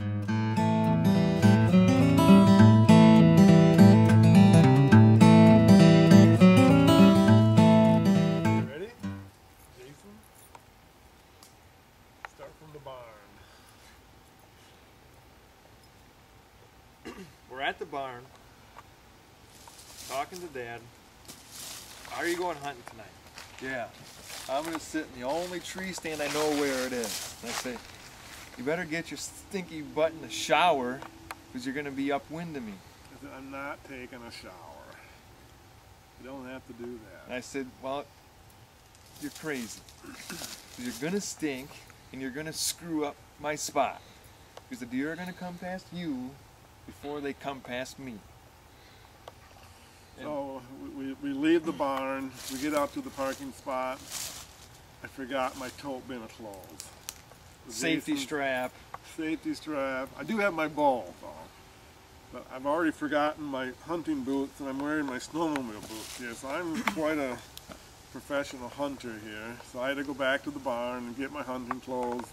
Ready? Jason? Start from the barn. We're at the barn, talking to Dad. Are you going hunting tonight? Yeah, I'm gonna sit in the only tree stand I know where it is. And I say, you better get your stinky butt in the shower, because you're gonna be upwind to me. I said, I'm not taking a shower. You don't have to do that. And I said, well, you're crazy. 'Cause you're gonna stink, and you're gonna screw up my spot. Because the deer are gonna come past you before they come past me. So we leave the barn, we get out to the parking spot. I forgot my tote bin of clothes. Safety Jason- strap. Safety strap. I do have my bow though. But I've already forgotten my hunting boots and I'm wearing my snowmobile boots here. So I'm quite a professional hunter here. So I had to go back to the barn and get my hunting clothes.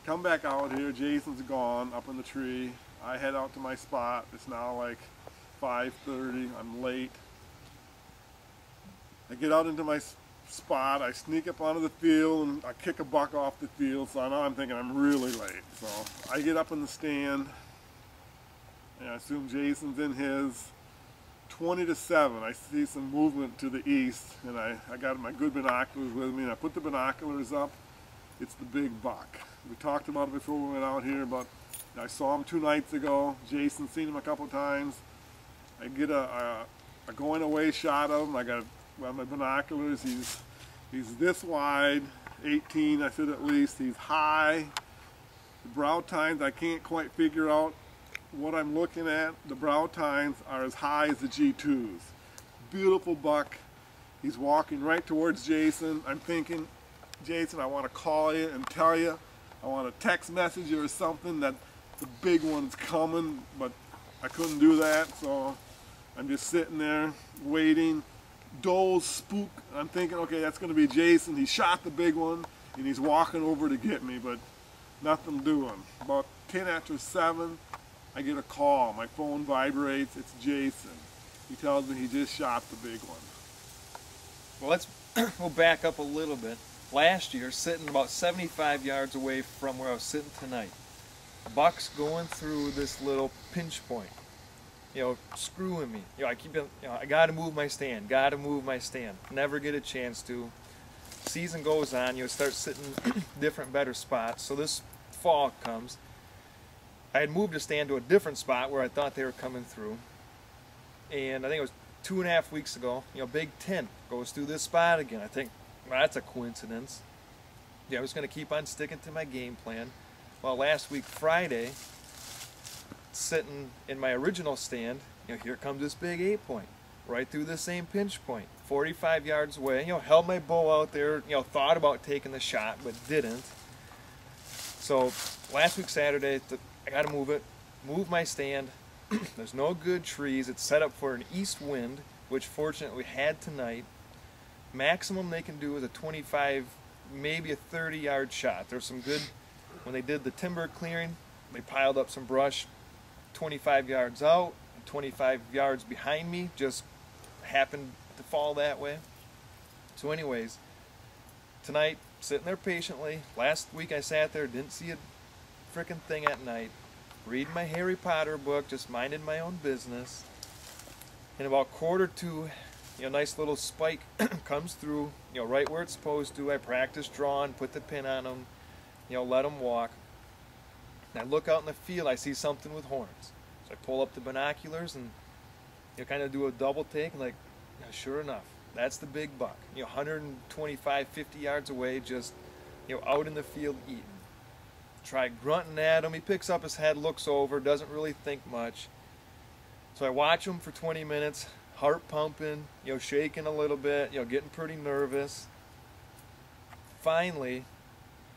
Come back out here, Jason's gone up in the tree. I head out to my spot. It's now like 5:30, I'm late. I get out into my spot, I sneak up onto the field and I kick a buck off the field, so now I'm thinking I'm really late. So I get up in the stand and I assume Jason's in his. 20 to 7, I see some movement to the east and I got my good binoculars with me and I put the binoculars up. It's the big buck. We talked about it before we went out here, but I saw him 2 nights ago. Jason's seen him a couple times. I get a going away shot of him. I got my binoculars. He's this wide, 18 I said at least. He's high. The brow tines, I can't quite figure out what I'm looking at. The brow tines are as high as the G2s. Beautiful buck. He's walking right towards Jason. I'm thinking, Jason, I want to call you and tell you. I want a text message you or something that the big one's coming, but I couldn't do that, so I'm just sitting there waiting. Does spook. I'm thinking, okay, that's going to be Jason. He shot the big one, and he's walking over to get me, but nothing doing. About 10 after 7, I get a call. My phone vibrates. It's Jason. He tells me he just shot the big one. Well, let's go back up a little bit. Last year, sitting about 75 yards away from where I was sitting tonight, a buck's going through this little pinch point, screwing me. I keep, I gotta move my stand, never get a chance to. Season goes on, start sitting different, better spots. So this fall comes. I had moved a stand to a different spot where I thought they were coming through. And I think it was 2.5 weeks ago, Big 10 goes through this spot again. I think, well, that's a coincidence. I was going to keep on sticking to my game plan. Well, last week, Friday, sitting in my original stand, here comes this big 8-point, right through the same pinch point, 45 yards away. Held my bow out there, thought about taking the shot, but didn't. So last week, Saturday, I got to move my stand. There's no good trees. It's set up for an east wind, which fortunately we had tonight. Maximum they can do is a 25, maybe a 30-yard shot. There's some good, when they did the timber clearing, they piled up some brush 25 yards out, 25 yards behind me, just happened to fall that way. So anyways, tonight, sitting there patiently. Last week I sat there, didn't see a frickin' thing at night. Reading my Harry Potter book, just minding my own business. And about 1:45, nice little spike comes through, right where it's supposed to. I practice drawing, put the pin on them, let them walk. And I look out in the field, I see something with horns. So I pull up the binoculars and kind of do a double take, and sure enough, that's the big buck. 125, 50 yards away, just out in the field eating. Try grunting at him. He picks up his head, looks over, doesn't really think much. So I watch him for 20 minutes, heart pumping, shaking a little bit, getting pretty nervous. Finally,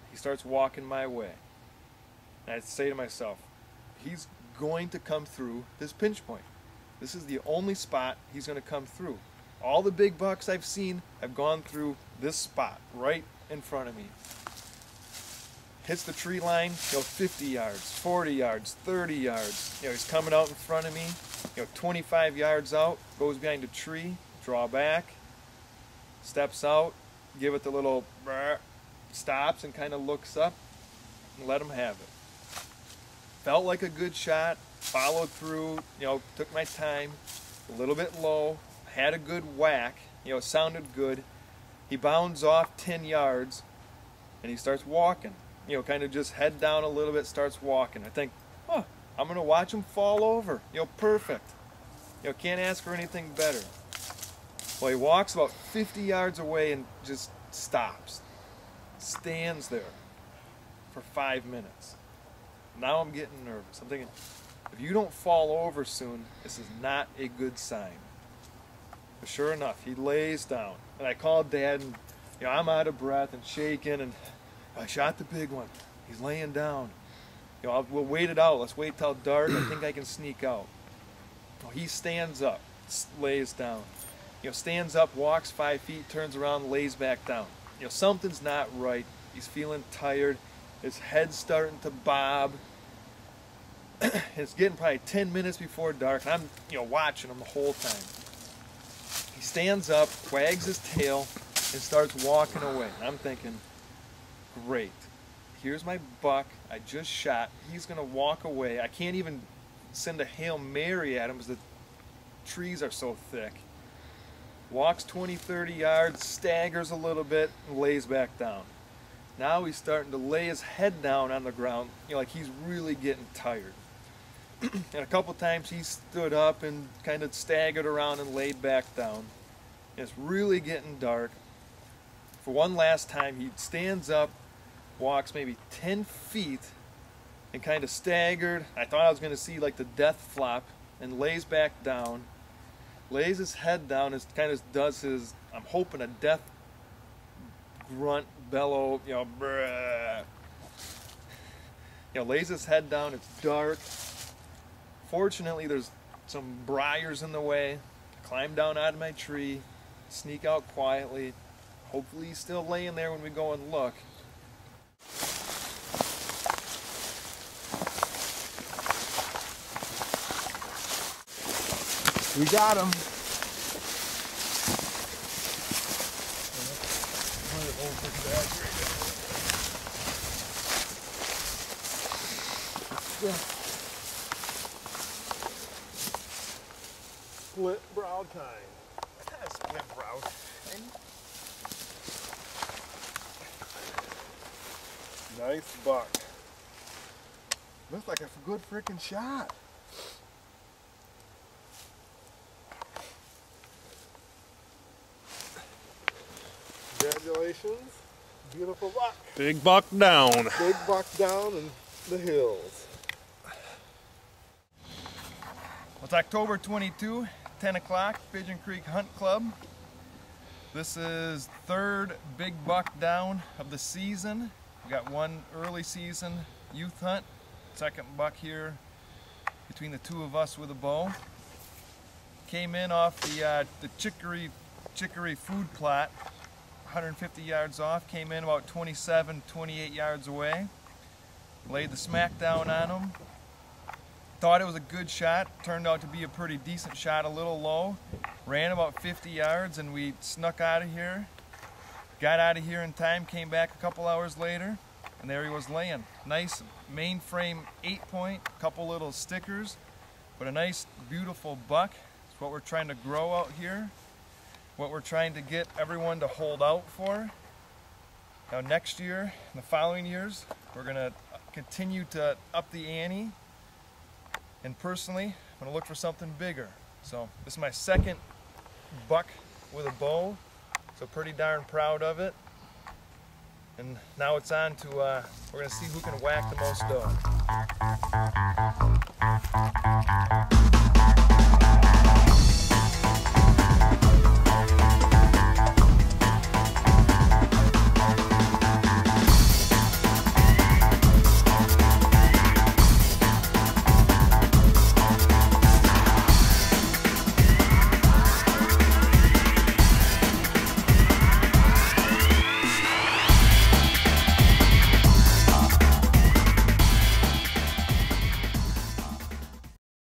he starts walking my way. And I say to myself, he's going to come through this pinch point. This is the only spot he's going to come through. All the big bucks I've seen have gone through this spot right in front of me. hits the tree line, 50 yards, 40 yards, 30 yards. He's coming out in front of me, 25 yards out, goes behind a tree, draw back, steps out, give it the little brr, stops and kind of looks up, and let him have it. Felt like a good shot, followed through, took my time, a little bit low, had a good whack, sounded good. He bounds off 10 yards and he starts walking, kind of just head down a little bit, starts walking. I think, oh, I'm going to watch him fall over, perfect. Can't ask for anything better. Well, he walks about 50 yards away and just stops, stands there for 5 minutes. Now I'm getting nervous. I'm thinking, if you don't fall over soon, this is not a good sign. But sure enough, he lays down. And I called Dad, and I'm out of breath and shaking, and I shot the big one. He's laying down. We'll wait it out. Let's wait till dark. I think I can sneak out. Well, he stands up, lays down. Stands up, walks 5 feet, turns around, lays back down. Something's not right. He's feeling tired. His head's starting to bob. It's getting probably 10 minutes before dark, and I'm, watching him the whole time. He stands up, wags his tail, and starts walking away. I'm thinking, great. Here's my buck I just shot. He's going to walk away. I can't even send a Hail Mary at him because the trees are so thick. Walks 20, 30 yards, staggers a little bit, and lays back down. Now he's starting to lay his head down on the ground, like he's really getting tired. And a couple times he stood up and kind of staggered around and laid back down. And it's really getting dark. For one last time, he stands up, walks maybe 10 feet, and kind of staggered. I thought I was going to see like the death flop, and lays back down, lays his head down, and kind of does his, I'm hoping, a death grunt, bellow, bruh. Lays his head down. It's dark. Fortunately, there's some briars in the way. I climb down out of my tree, sneak out quietly. Hopefully he's still laying there when we go and look. We got him. Split brow time. Split brow. Nice buck. Looks like a good freaking shot. Congratulations. Beautiful buck. Big buck down. Big buck down in the hills. Well, it's October 22, 10 o'clock, Pigeon Creek Hunt Club. This is third big buck down of the season. We got one early season youth hunt, second buck here between the two of us with a bow. Came in off the Chicory food plot, 150 yards off, came in about 27, 28 yards away. Laid the smack down on him. Thought it was a good shot, turned out to be a pretty decent shot, a little low. Ran about 50 yards and we snuck out of here. Got out of here in time, came back a couple hours later, and there he was laying. Nice mainframe 8-point, couple little stickers, but a nice, beautiful buck. It's what we're trying to grow out here, what we're trying to get everyone to hold out for. Now next year, in the following years, we're going to continue to up the ante. And personally, I'm going to look for something bigger. So this is my second buck with a bow, so pretty darn proud of it. And now it's on to, we're going to see who can whack the most doe.